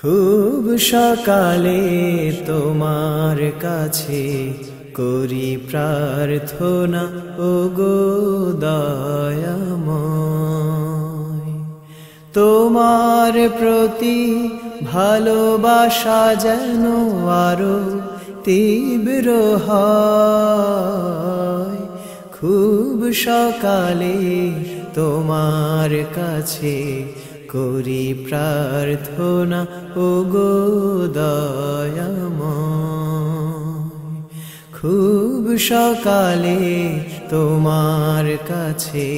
খুব সকালে তোমার কাছে করি প্রার্থনা, ওগো দয়াময়। তোমার প্রতি ভালোবাসা যেন আরো তীব্র হয়। খুব সকালে তোমার কাছে করি প্রার্থনা, ওগো দয়াময়। খুব সকালে তোমার কাছে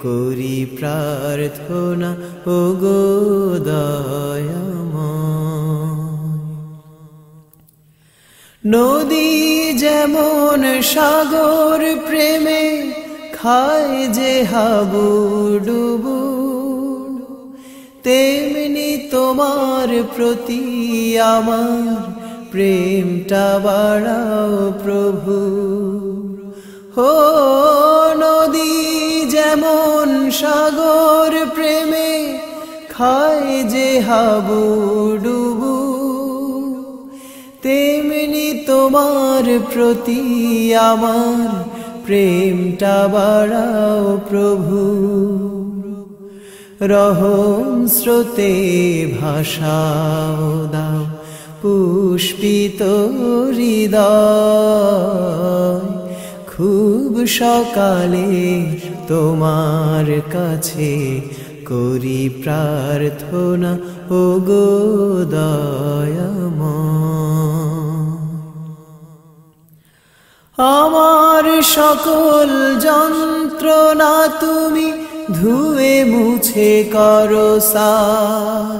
করি প্রার্থনা, ওগো দয়াময়। নদী যেমন সাগর প্রেমে খায় যে হাবুডুবু, তেমনি তোমার প্রতি আমার প্রেমটা বাড়াও প্রভু। হো নদী যেমন সাগর প্রেমে খায় যে হাবুডুবু, তেমনি তোমার প্রতি আমার প্রেমটা বাড়াও প্রভু। রহম স্রোতে ভাষাও দাও পুষ্পিত হৃদয়। খুব সকালে তোমার কাছে করি প্রার্থনা, ওগো দয়াময়। আমার সকল যন্ত্রণা তুমি ধুয়ে মুছে করো সার।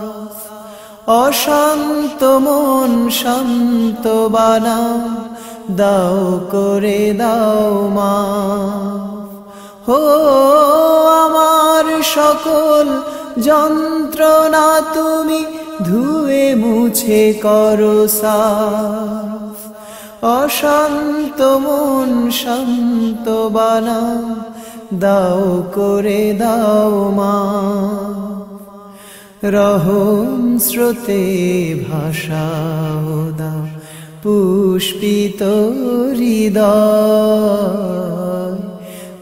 অশান্ত মন শান্ত বানাও, দাও করে দাও মা। হো আমার সকল যন্ত্রণা তুমি ধুয়ে মুছে করো সার। অশান্ত মন শান্ত বানাও, দাও করে দাও মা। রহম স্রোতে ভাষাও দাও পুষ্পিত হৃদয়।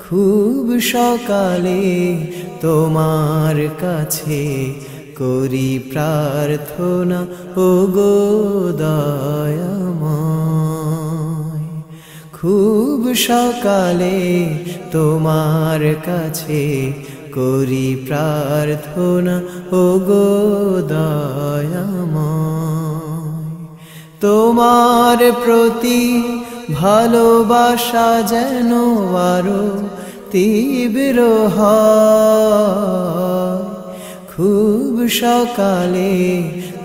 খুব সকালে তোমার কাছে করি প্রার্থনা, ওগো দয়াময়। খুব সকালে তোমার কাছে করি প্রার্থনা, ওগো দয়াময়। তোমার প্রতি ভালোবাসা যেন আরো তীব্র হয়। খুব সকালে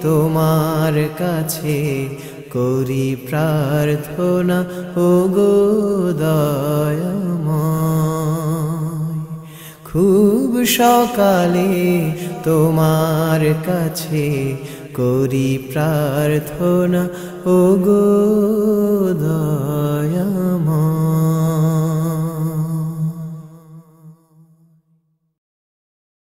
তোমার কাছে করি প্রার্থনা, ওগো দয়াময়। খুব সকালে তোমার কাছে করি প্রার্থনা, ওগো দয়াময়।